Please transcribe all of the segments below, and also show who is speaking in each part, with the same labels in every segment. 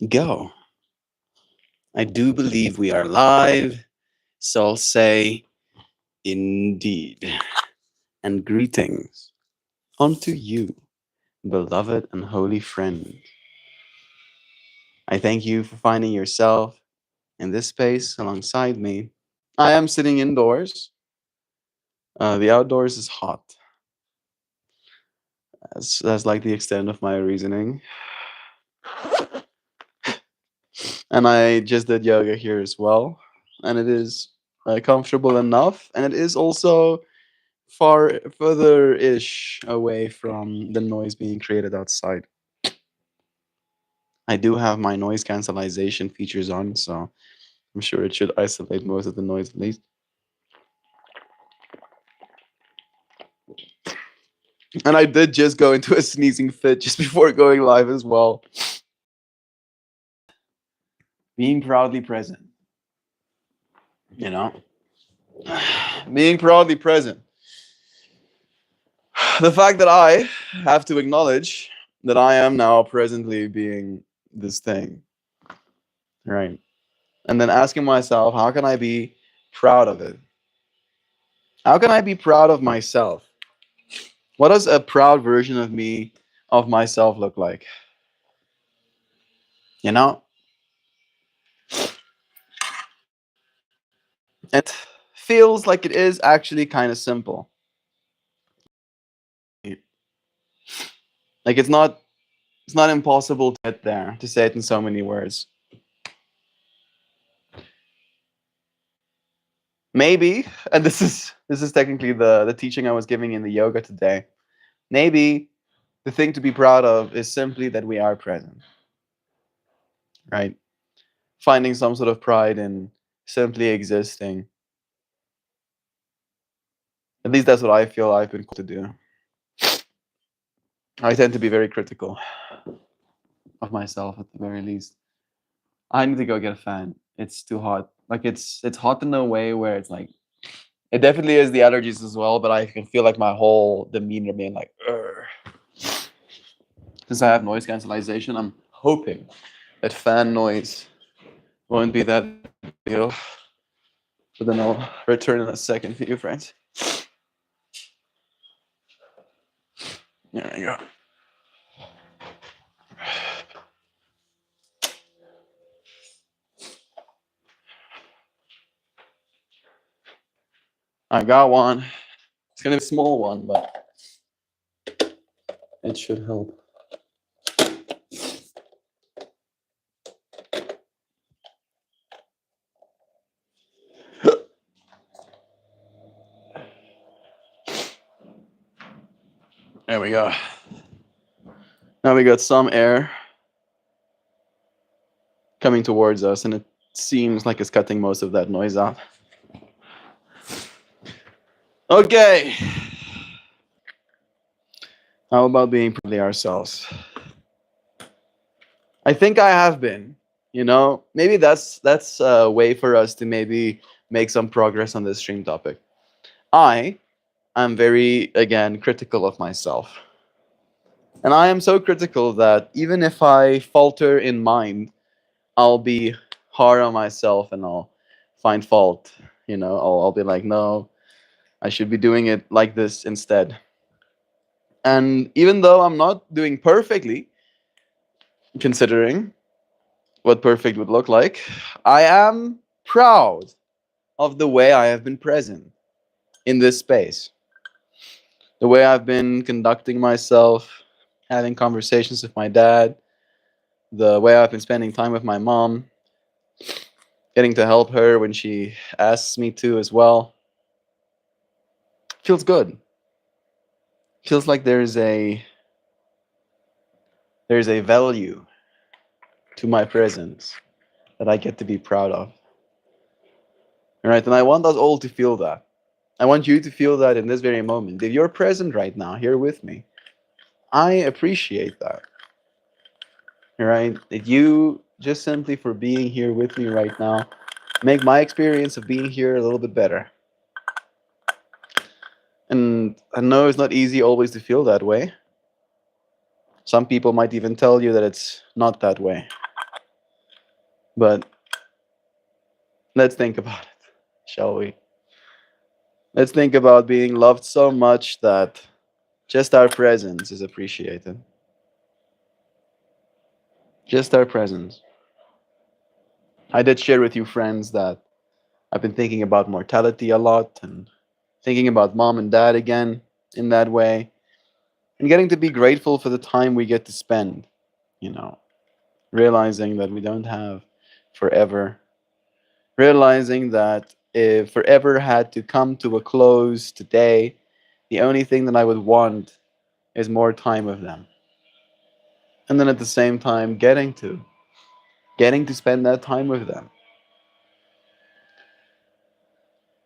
Speaker 1: go. I do believe we are live, so I'll say indeed. And greetings unto you, beloved and holy friend. I thank you for finding yourself in this space alongside me. I am sitting indoors. The outdoors is hot. That's like the extent of my reasoning. And I just did yoga here as well. And it is comfortable enough. And it is also far further ish away from the noise being created outside. I do have my noise cancellation features on, so I'm sure it should isolate most of the noise at least. And I did just go into a sneezing fit just before going live as well. Being proudly present, you know? Being proudly present. The fact that I have to acknowledge that I am now presently being this thing, right? And then asking myself, how can I be proud of it? How can I be proud of myself? What does a proud version of me, of myself, look like? You know? It feels like it is actually kind of simple. Like it's not impossible to get there, to say it in so many words. Maybe, and this is technically the teaching I was giving in the yoga today. Maybe the thing to be proud of is simply that we are present, right? Finding some sort of pride in simply existing. At least that's what I feel I've been called to do. I tend to be very critical of myself at the very least. I need to go get a fan. It's too hot. Like it's hot in a way where it's like it definitely is the allergies as well, but I can feel like my whole demeanor being like, "Ugh." Since I have noise cancellation, I'm hoping that fan noise won't be that deal. But then I'll return in a second for you, friends. There we go. I got one. It's gonna be a small one, but it should help. There we go. Now we got some air coming towards us, and it seems like it's cutting most of that noise out. Okay. How about being proudly ourselves? I think I have been. Maybe that's a way for us to maybe make some progress on this stream topic. I am very again critical of myself. And I am so critical that even if I falter in mind, I'll be hard on myself and I'll find fault. I'll be like, no, I should be doing it like this instead. And even though I'm not doing perfectly, considering what perfect would look like, I am proud of the way I have been present in this space, the way I've been conducting myself, having conversations with my dad, the way I've been spending time with my mom, getting to help her when she asks me to as well. Feels good. Feels like there's a value to my presence that I get to be proud of. All right, and I want us all to feel that. I want you to feel that in this very moment. If you're present right now here with me, I appreciate that. All right, if you just simply for being here with me right now make my experience of being here a little bit better. And I know it's not easy always to feel that way. Some people might even tell you that it's not that way. But let's think about it, shall we? Let's think about being loved so much that just our presence is appreciated. Just our presence. I did share with you, friends, that I've been thinking about mortality a lot and thinking about mom and dad again in that way and getting to be grateful for the time we get to spend, you know, realizing that we don't have forever, realizing that if forever had to come to a close today, the only thing that I would want is more time with them. And then at the same time, getting to spend that time with them.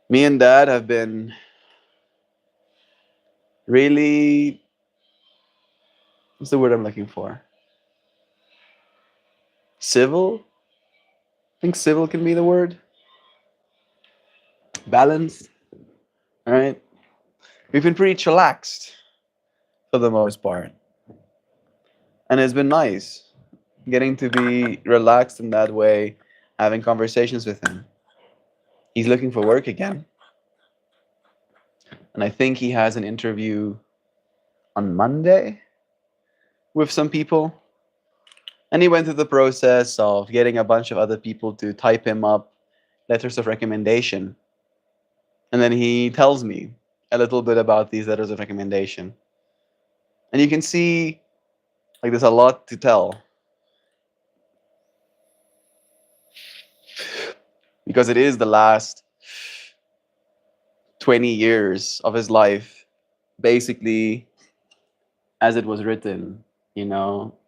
Speaker 1: Me and dad have been really, what's the word I'm looking for? Civil? I think civil can be the word. Balanced, all right? We've been pretty chillaxed for the most part. And it's been nice getting to be relaxed in that way, having conversations with him. He's looking for work again. And I think he has an interview on Monday with some people. And he went through the process of getting a bunch of other people to type him up letters of recommendation. And then he tells me a little bit about these letters of recommendation. And you can see, like, there's a lot to tell because it is the last 20 years of his life, basically, as it was written,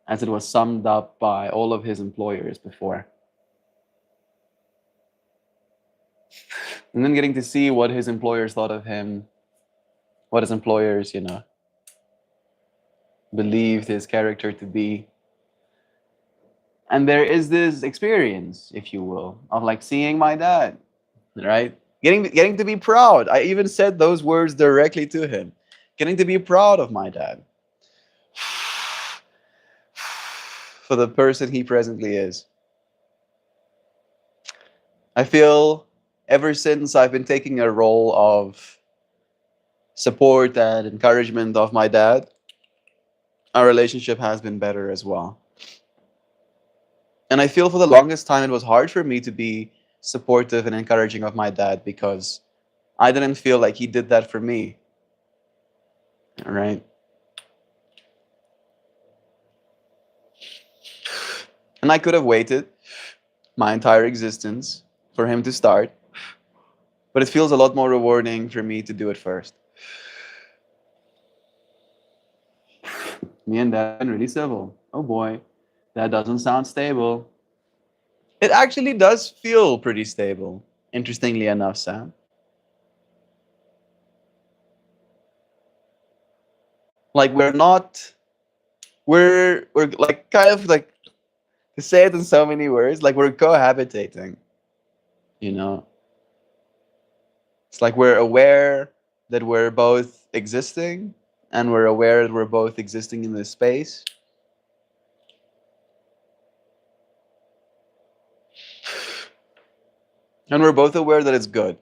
Speaker 1: as it was summed up by all of his employers before. And then getting to see what his employers thought of him, what his employers, believed his character to be. And there is this experience, if you will, of like seeing my dad, right? Getting to be proud. I even said those words directly to him. Getting to be proud of my dad for the person he presently is. I feel ever since I've been taking a role of support and encouragement of my dad, our relationship has been better as well. And I feel for the longest time it was hard for me to be supportive and encouraging of my dad because I didn't feel like he did that for me. All right. And I could have waited my entire existence for him to start, but it feels a lot more rewarding for me to do it first. Me and dad really civil. Oh boy, that doesn't sound stable. It actually does feel pretty stable, interestingly enough, Sam. Like we're like kind of like, to say it in so many words, like we're cohabitating, you know? It's like we're aware that we're both existing and we're aware that we're both existing in this space. And we're both aware that it's good.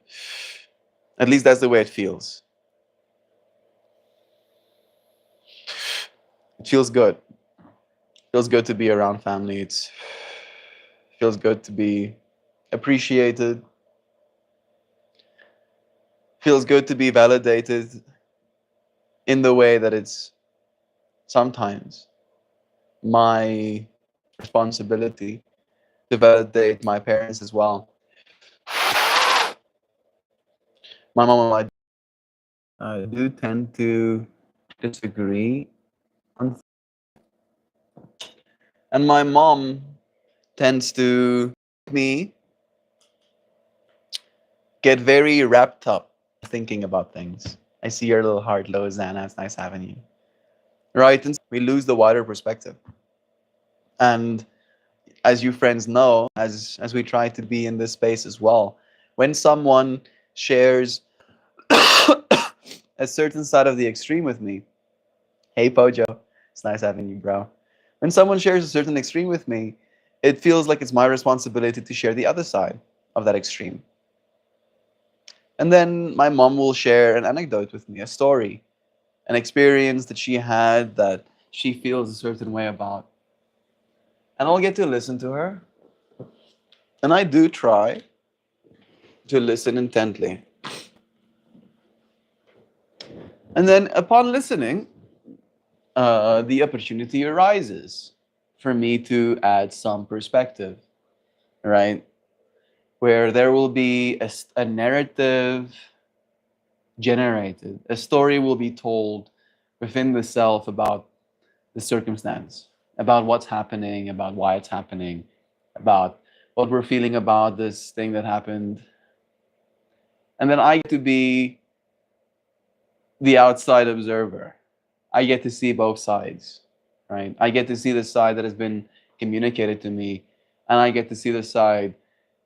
Speaker 1: At least that's the way it feels. It feels good. It feels good to be around family. It feels good to be appreciated. Feels good to be validated in the way that it's sometimes my responsibility to validate my parents as well. My mom and I do tend to disagree on, and my mom tends to make me get very wrapped up thinking about things. I see your little heart, Lozana. It's nice having you. Right? And we lose the wider perspective. And as you friends know, as we try to be in this space as well, when someone shares a certain side of the extreme with me, hey Pojo, it's nice having you, bro. When someone shares a certain extreme with me, it feels like it's my responsibility to share the other side of that extreme. And then my mom will share an anecdote with me, a story, an experience that she had that she feels a certain way about. And I'll get to listen to her. And I do try to listen intently. And then upon listening, the opportunity arises for me to add some perspective, right? Where there will be a narrative generated, a story will be told within the self about the circumstance, about what's happening, about why it's happening, about what we're feeling about this thing that happened. And then I get to be the outside observer. I get to see both sides, right? I get to see the side that has been communicated to me, and I get to see the side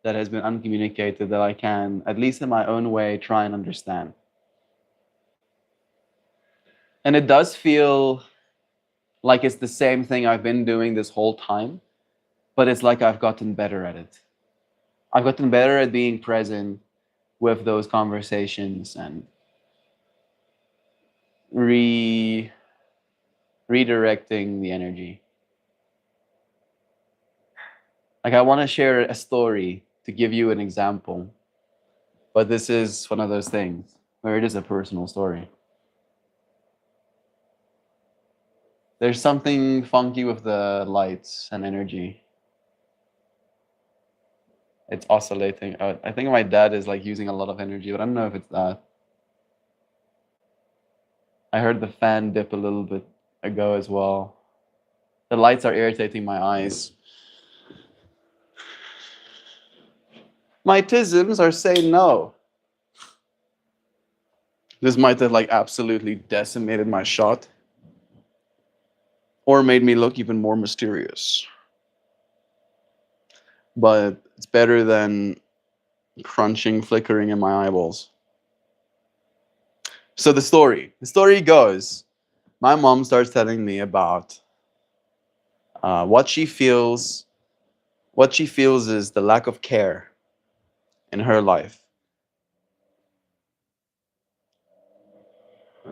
Speaker 1: that has been uncommunicated that I can, at least in my own way, try and understand. And it does feel like it's the same thing I've been doing this whole time, but it's like I've gotten better at it. I've gotten better at being present with those conversations and redirecting the energy. Like I want to share a story to give you an example, but this is one of those things where it is a personal story. There's something funky with the lights and energy. It's oscillating. I think my dad is like using a lot of energy, but I don't know if it's that. I heard the fan dip a little bit ago as well. The lights are irritating my eyes. My tisms are saying no. This might have like absolutely decimated my shot or made me look even more mysterious. But it's better than crunching, flickering in my eyeballs. So the story goes, my mom starts telling me about what she feels. What she feels is the lack of care in her life.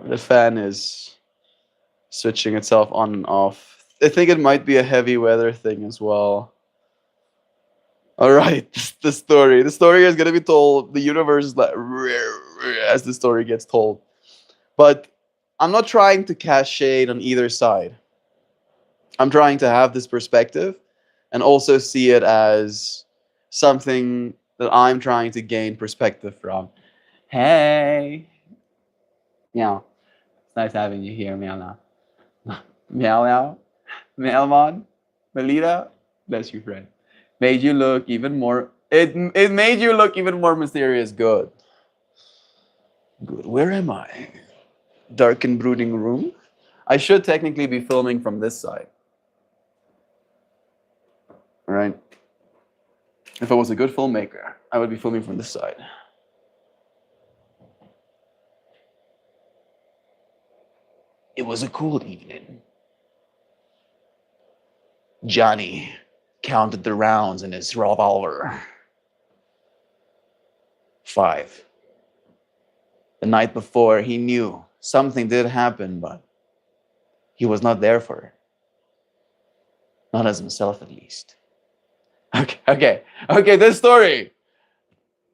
Speaker 1: The fan is switching itself on and off. I think it might be a heavy weather thing as well. All right, the story. The story is going to be told. The universe is like as the story gets told. But I'm not trying to cast shade on either side. I'm trying to have this perspective and also see it as something that I'm trying to gain perspective from. Hey, meow. It's nice having you here, meow now. Meow meow. Melmon, Melita, bless you, friend. Made you look even more. It made you look even more mysterious. Good. Good. Where am I? Dark and brooding room. I should technically be filming from this side. Right? If I was a good filmmaker, I would be filming from this side. It was a cool evening. Johnny counted the rounds in his revolver. 5. The night before, he knew something did happen, but he was not there for it. Not as himself, at least. Okay, this story.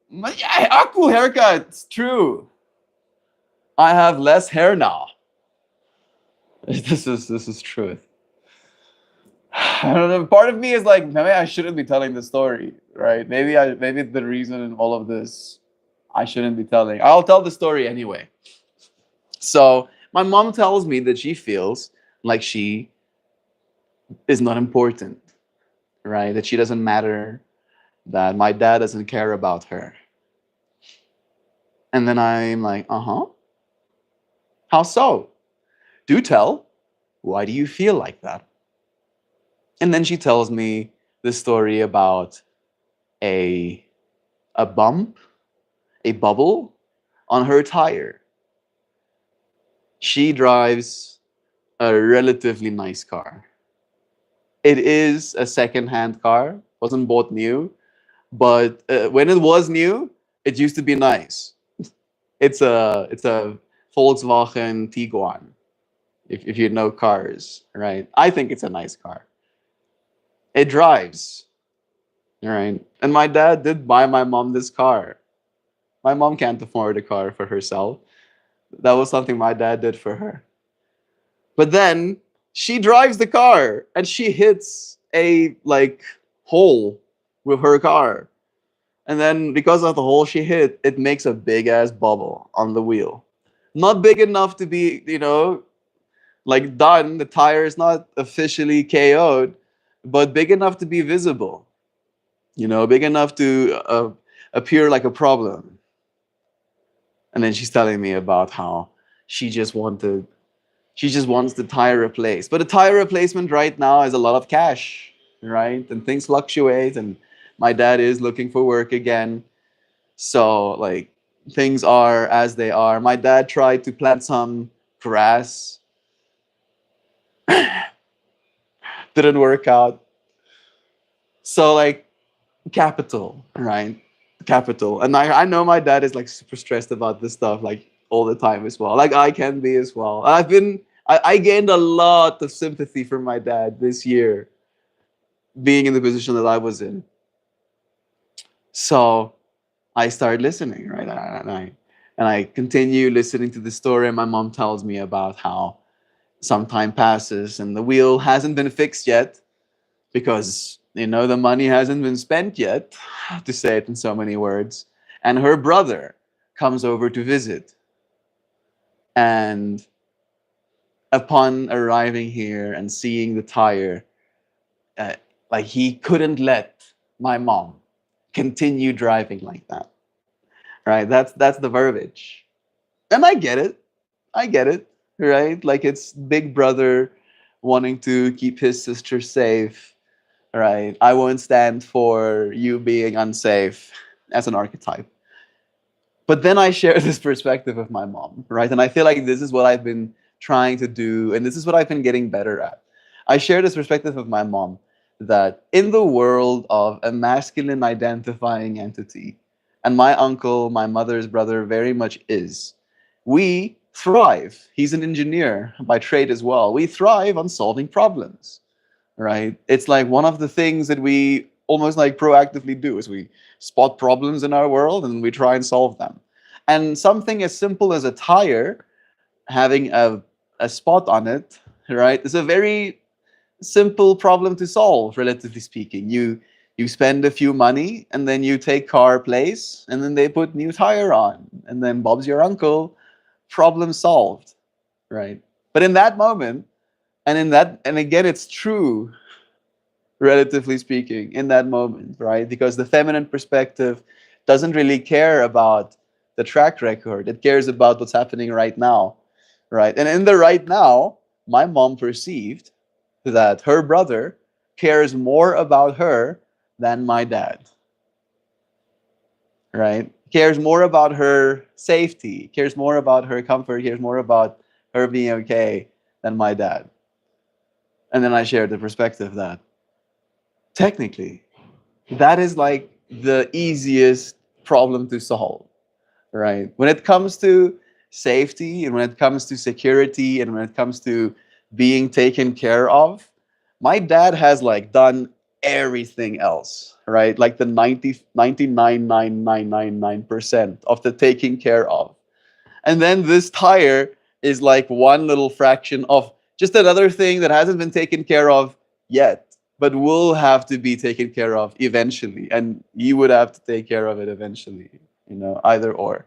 Speaker 1: Yeah, cool haircut. It's true. I have less hair now. This is truth. I don't know. Part of me is like, maybe I shouldn't be telling the story, right? Maybe the reason in all of this, I shouldn't be telling. I'll tell the story anyway. So my mom tells me that she feels like she is not important, right? That she doesn't matter, that my dad doesn't care about her. And then I'm like, uh-huh. How so? Do tell. Why do you feel like that? And then she tells me the story about a a bump, a bubble on her tire. She drives a relatively nice car. It is a second-hand car, wasn't bought new, but when it was new, it used to be nice. It's a Volkswagen Tiguan, if you know cars, right? I think it's a nice car. It drives, right? And my dad did buy my mom this car. My mom can't afford a car for herself. That was something my dad did for her. But then she drives the car and she hits a like hole with her car. And then because of the hole she hit, it makes a big ass bubble on the wheel. Not big enough to be, like done. The tire is not officially KO'd, but big enough to be visible. Big enough to appear like a problem. And then she's telling me about how she just wanted she just wants the tire replaced. But the tire replacement right now is a lot of cash, right? And things fluctuate and my dad is looking for work again. So like things are as they are. My dad tried to plant some grass. Didn't work out. So like capital, right? Capital. And I know my dad is like super stressed about this stuff like all the time as well. Like I can be as well. I gained a lot of sympathy from my dad this year, being in the position that I was in. So I started listening, right? And I continue listening to the story. And my mom tells me about how some time passes and the wheel hasn't been fixed yet because the money hasn't been spent yet, to say it in so many words. And her brother comes over to visit. And upon arriving here and seeing the tire, uh, like he couldn't let my mom continue driving like that. Right? That's the verbiage. And I get it. I get it. Right? Like it's big brother wanting to keep his sister safe. Right? I won't stand for you being unsafe as an archetype. But then I share this perspective of my mom, right? And I feel like this is what I've been trying to do, and this is what I've been getting better at. I share this perspective of my mom that in the world of a masculine identifying entity, and my uncle, my mother's brother, very much is, we thrive. He's an engineer by trade as well. We thrive on solving problems, right? It's like one of the things that we almost like proactively do is we spot problems in our world and we try and solve them. And something as simple as a tire having a spot on it, right, is a very simple problem to solve, relatively speaking. You spend a few money and then you take car place and then they put new tire on and then Bob's your uncle, problem solved, right? But in that moment, and again it's true, relatively speaking, in that moment, right? Because the feminine perspective doesn't really care about the track record. It cares about what's happening right now, right? And in the right now, my mom perceived that her brother cares more about her than my dad, right? Cares more about her safety, cares more about her comfort, cares more about her being okay than my dad. And then I shared the perspective that technically that is like the easiest problem to solve, right? When it comes to safety and when it comes to security and when it comes to being taken care of, my dad has like done everything else, right? Like the 99.99999% of the taking care of. And then this tire is like one little fraction of just another thing that hasn't been taken care of yet, but will have to be taken care of eventually. And you would have to take care of it eventually, either or.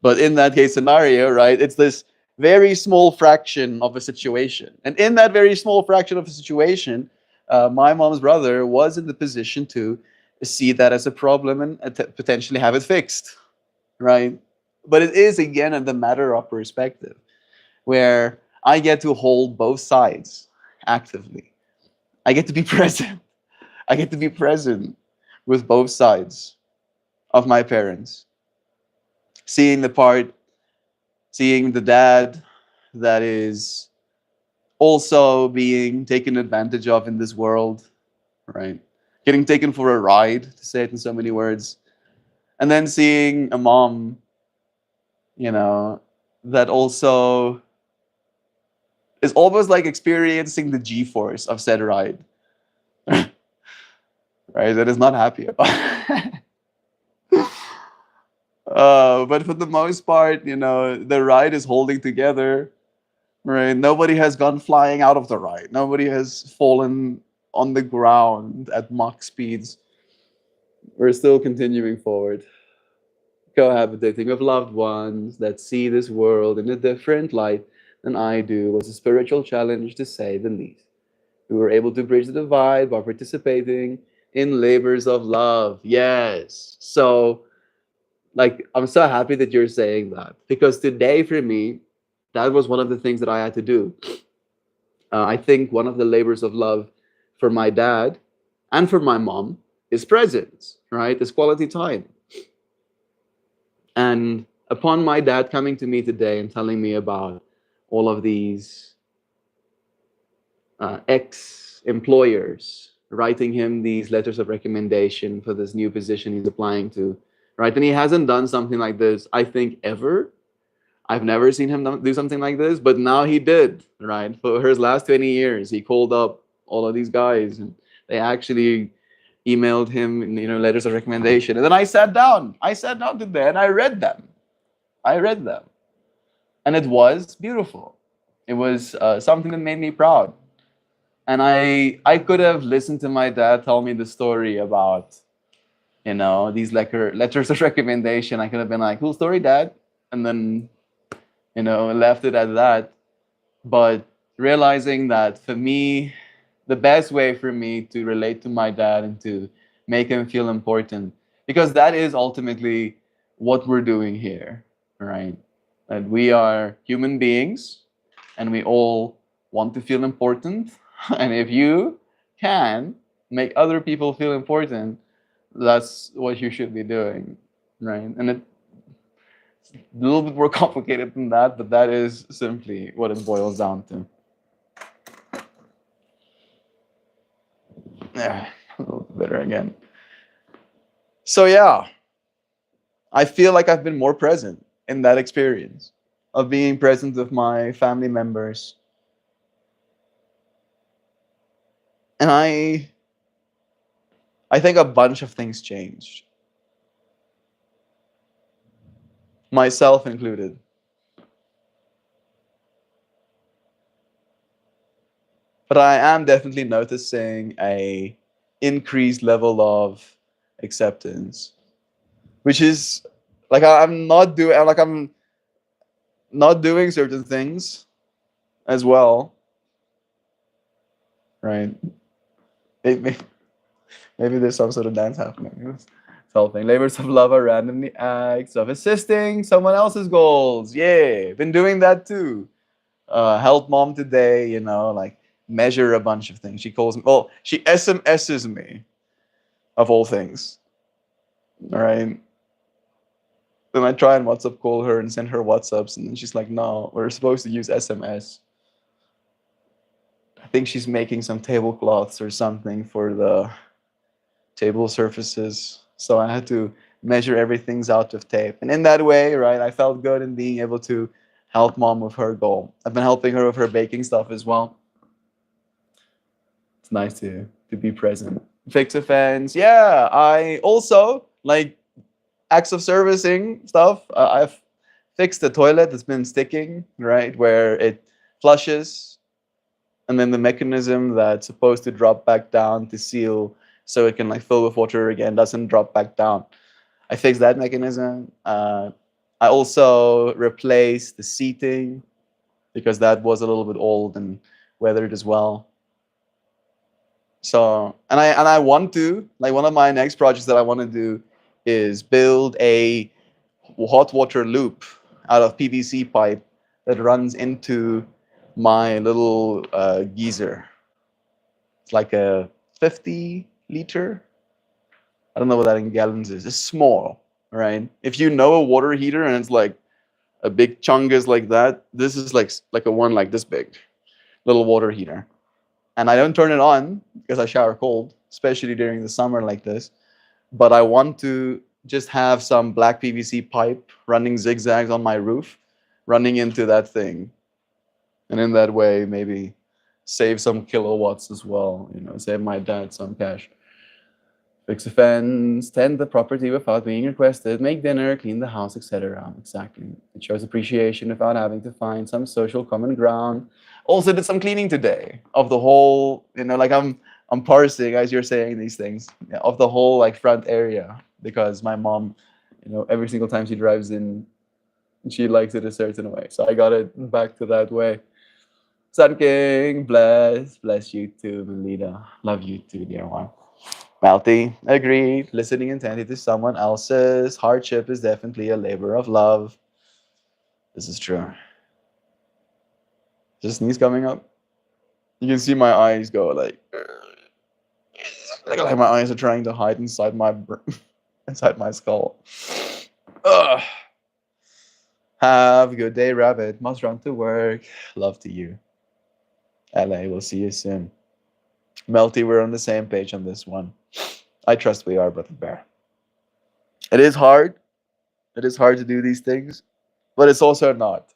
Speaker 1: But in that case scenario, right, it's this very small fraction of a situation. And in that very small fraction of a situation, my mom's brother was in the position to see that as a problem and potentially have it fixed, right? But it is again the matter of perspective, where I get to hold both sides actively. I get to be present. I get to be present with both sides of my parents. Seeing the part, seeing the dad that is also being taken advantage of in this world, right? Getting taken for a ride, to say it in so many words, and then seeing a mom, you know, that also is almost like experiencing the G-force of said ride, right? That is not happy about. But for the most part, the ride is holding together, right? Nobody has gone flying out of the ride. Nobody has fallen on the ground at Mach speeds. We're still continuing forward, cohabitating with loved ones that see this world in a different light than I do was a spiritual challenge, to say the least. We were able to bridge the divide by participating in labors of love. Yes. So, like, I'm so happy that you're saying that, because today for me, that was one of the things that I had to do. I think one of the labors of love for my dad and for my mom is presence, right? Is quality time. And upon my dad coming to me today and telling me about all of these ex employers writing him these letters of recommendation for this new position he's applying to, right? And he hasn't done something like this, I think, ever. I've never seen him do something like this, but now he did, right? For his last 20 years, he called up all of these guys and they actually emailed him, letters of recommendation. And then I sat down. I sat down today and I read them. I read them. And it was beautiful. It was something that made me proud. And I could have listened to my dad tell me the story about, these letters of recommendation. I could have been like, cool story, Dad. And then, left it at that. But realizing that for me, the best way for me to relate to my dad and to make him feel important, because that is ultimately what we're doing here, right? That we are human beings and we all want to feel important. And if you can make other people feel important, that's what you should be doing, right? And it's a little bit more complicated than that, but that is simply what it boils down to. Yeah, a little bit better again. So yeah, I feel like I've been more present in that experience of being present with my family members. And I think a bunch of things changed, myself included. But I am definitely noticing a increased level of acceptance, which is like I'm not doing certain things as well, right? Maybe, maybe there's some sort of dance happening. Solving labors of love are randomly acts of assisting someone else's goals. Yeah, been doing that too. Help mom today, like measure a bunch of things. She calls me, well, she SMSs me, of all things. All right. Then I try and WhatsApp call her and send her WhatsApps, and then she's like, no, we're supposed to use SMS. I think she's making some tablecloths or something for the table surfaces. So I had to measure everything's out of tape. And in that way, right, I felt good in being able to help mom with her goal. I've been helping her with her baking stuff as well. It's nice to be present. Fix a fence. Yeah, I also like acts of servicing stuff. I've fixed the toilet that's been sticking, right, where it flushes, and then the mechanism that's supposed to drop back down to seal so it can like fill with water again doesn't drop back down. I fixed that mechanism. I also replaced the seating because that was a little bit old and weathered as well. So, and I want to, like, one of my next projects that I want to do is build a hot water loop out of PVC pipe that runs into my little geyser. It's like a 50 liter. I don't know what that in gallons is. It's small, right? If you know a water heater and it's like a big chungus like that, this is like a one like this big. little water heater. And I don't turn it on because I shower cold, especially during the summer like this. But I want to just have some black PVC pipe running zigzags on my roof, running into that thing. And in that way, maybe save some kilowatts as well, save my dad some cash. Fix a fence, tend the property without being requested, make dinner, clean the house, etc. Exactly. It shows appreciation without having to find some social common ground. Also did some cleaning today of the whole, like I'm parsing as you're saying these things, yeah, of the whole like front area because my mom, every single time she drives in, she likes it a certain way. So I got it back to that way. Sun King, bless you too, Melita. Love you too, dear one. Melty, agreed. Listening intently to someone else's hardship is definitely a labor of love. This is true. Just sneeze coming up. You can see my eyes go like my eyes are trying to hide inside my inside my skull. Ugh. Have a good day, Rabbit. Must run to work. Love to you. LA, we'll see you soon. Melty, we're on the same page on this one. I trust we are, Brother Bear. It is hard. It is hard to do these things, but it's also not.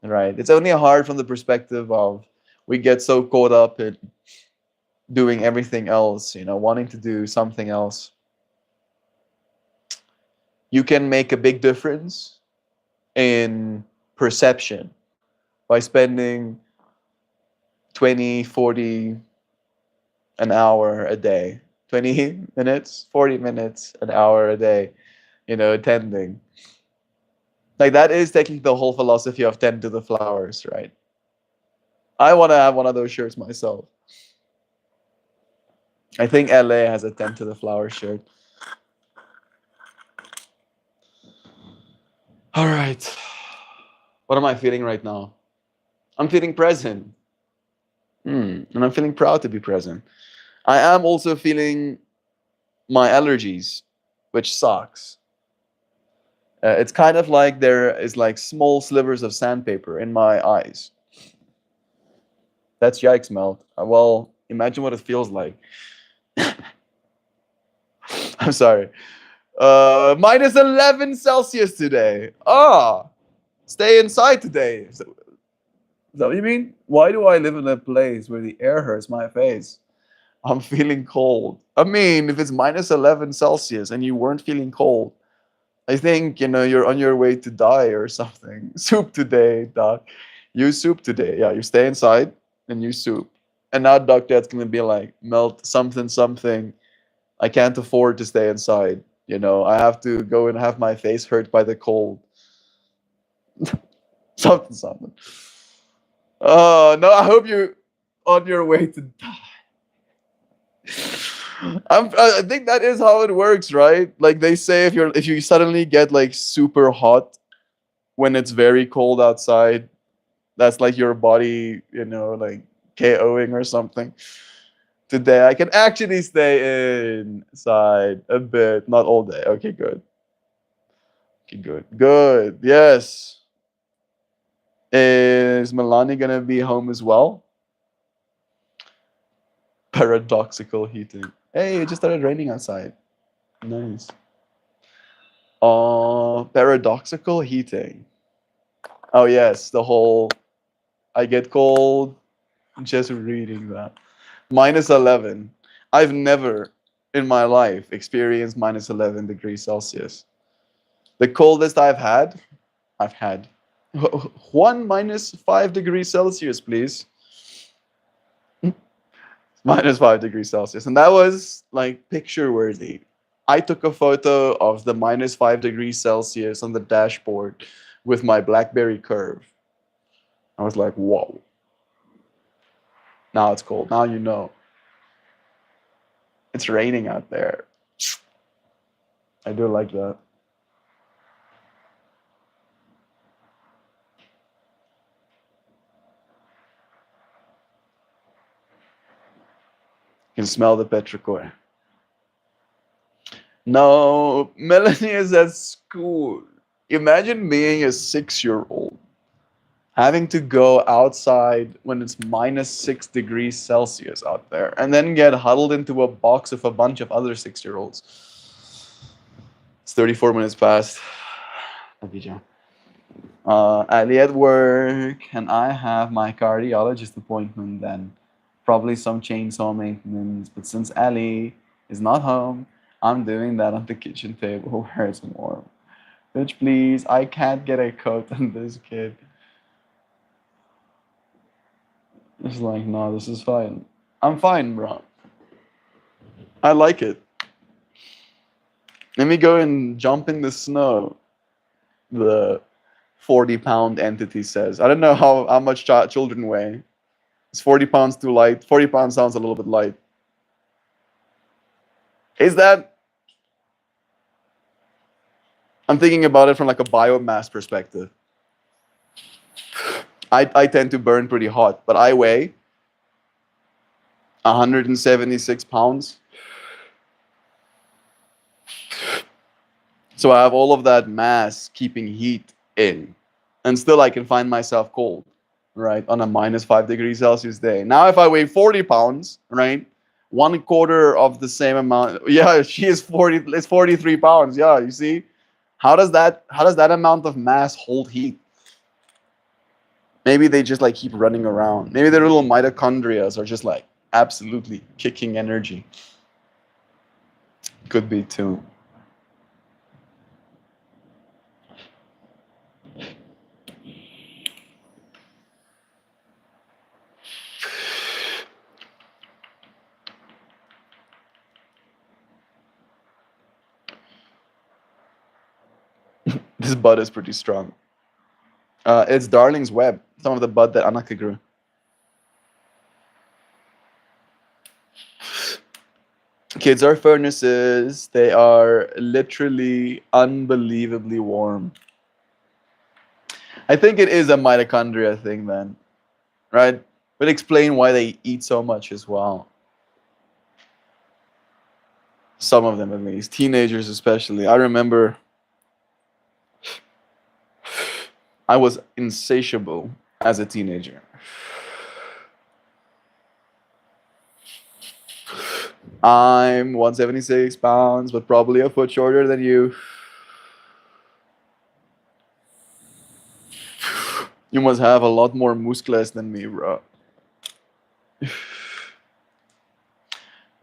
Speaker 1: Right? It's only hard from the perspective of we get so caught up in doing everything else, wanting to do something else. You can make a big difference in perception by spending 20, 40 an hour a day, 20 minutes, 40 minutes, an hour a day, attending. Like that is taking the whole philosophy of tend to the flowers, right? I want to have one of those shirts myself. I think LA has a tend to the flower shirt. All right. What am I feeling right now? I'm feeling present. And I'm feeling proud to be present. I am also feeling my allergies, which sucks. It's kind of like there is like small slivers of sandpaper in my eyes. That's yikes, Melt. Well, imagine what it feels like. I'm sorry. Minus 11 Celsius today. Stay inside today. Is that what you mean? Why do I live in a place where the air hurts my face? I'm feeling cold. I mean, if it's minus 11 Celsius and you weren't feeling cold, I think, you're on your way to die or something. Soup today, Doc. You soup today. Yeah, you stay inside and you soup. And now Doc Dad's going to be like, Melt something, something. I can't afford to stay inside. I have to go and have my face hurt by the cold. Something, something. Oh, no, I hope you're on your way to die. I think that is how it works, right? Like they say, if you suddenly get like super hot when it's very cold outside, that's like your body, like KOing or something. Today I can actually stay inside a bit, not all day. Okay, good. Okay, good. Yes. Is Milani gonna be home as well? Paradoxical heating. Hey, it just started raining outside. Nice. Paradoxical heating. Oh yes, the whole I get cold just reading that. Minus 11. I've never in my life experienced minus 11 degrees Celsius. The coldest I've had 5 degrees Celsius, please. Minus 5 degrees Celsius. And that was like picture worthy. I took a photo of the minus 5 degrees Celsius on the dashboard with my BlackBerry Curve. I was like, whoa. Now it's cold. Now you know. It's raining out there. I do like that. You can smell the petrichor. No, Melanie is at school. Imagine being a 6-year-old Having to go outside when it's -6 degrees Celsius out there and then get huddled into a box with a bunch of other 6-year olds. It's 34 minutes past. Abidjan. Ali at work, and I have my cardiologist appointment then. Probably some chainsaw maintenance, but since Ali is not home, I'm doing that on the kitchen table where it's warm. Bitch, please, I can't get a coat on this kid. It's like, no, this is fine. I'm fine, bro. I like it. Let me go and jump in the snow. The 40-pound entity says. I don't know how much children weigh. Is 40 pounds too light? 40 pounds sounds a little bit light. Is that? I'm thinking about it from like a biomass perspective. I tend to burn pretty hot, but I weigh 176 pounds. So I have all of that mass keeping heat in, and still I can find myself cold, right, on a -5 degrees Celsius day. Now, if I weigh 40 pounds, right, 1/4 of the same amount. Yeah, she is 40. It's 43 pounds. Yeah, you see, how does that amount of mass hold heat? Maybe they just like keep running around. Maybe their little mitochondria are just like absolutely kicking energy. Could be too. This bud is pretty strong. It's Darling's Web, some of the bud that Anaka grew. Kids are furnaces. They are literally unbelievably warm. I think it is a mitochondria thing then, right? But explain why they eat so much as well. Some of them at least, teenagers especially. I remember I was insatiable as a teenager. I'm 176 pounds, but probably a foot shorter than you. You must have a lot more muscles than me, bro.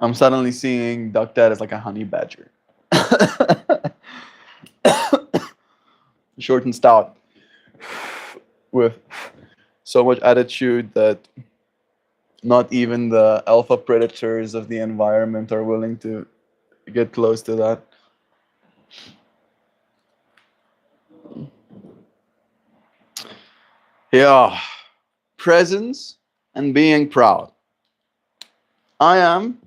Speaker 1: I'm suddenly seeing Duck Dad as like a honey badger. Short and stout. With so much attitude that not even the alpha predators of the environment are willing to get close to that. Yeah. Presence and being proud. I am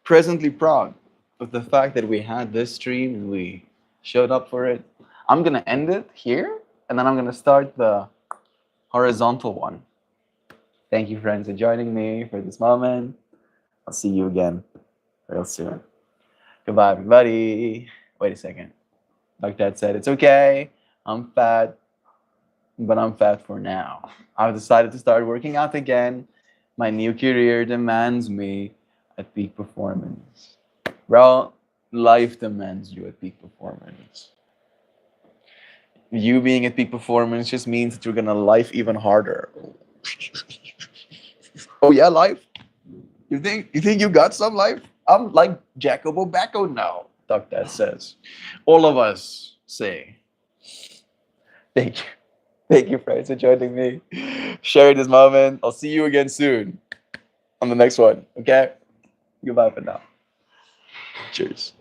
Speaker 1: presently proud of the fact that we had this stream and we showed up for it. I'm going to end it here, and then I'm going to start the horizontal one. Thank you, friends, for joining me for this moment. I'll see you again real soon. Goodbye, everybody. Wait a second. Like Dad said, it's okay. I'm fat, but I'm fat for now. I've decided to start working out again. My new career demands me at peak performance. Bro, life demands you at peak performance. You being at peak performance just means that you're gonna life even harder. Oh yeah, life? You think you got some life? I'm like Jacobo Bacco now, Doc Dad says. All of us say. Thank you. Thank you, friends, for joining me. Sharing this moment. I'll see you again soon on the next one. Okay? Goodbye for now. Cheers.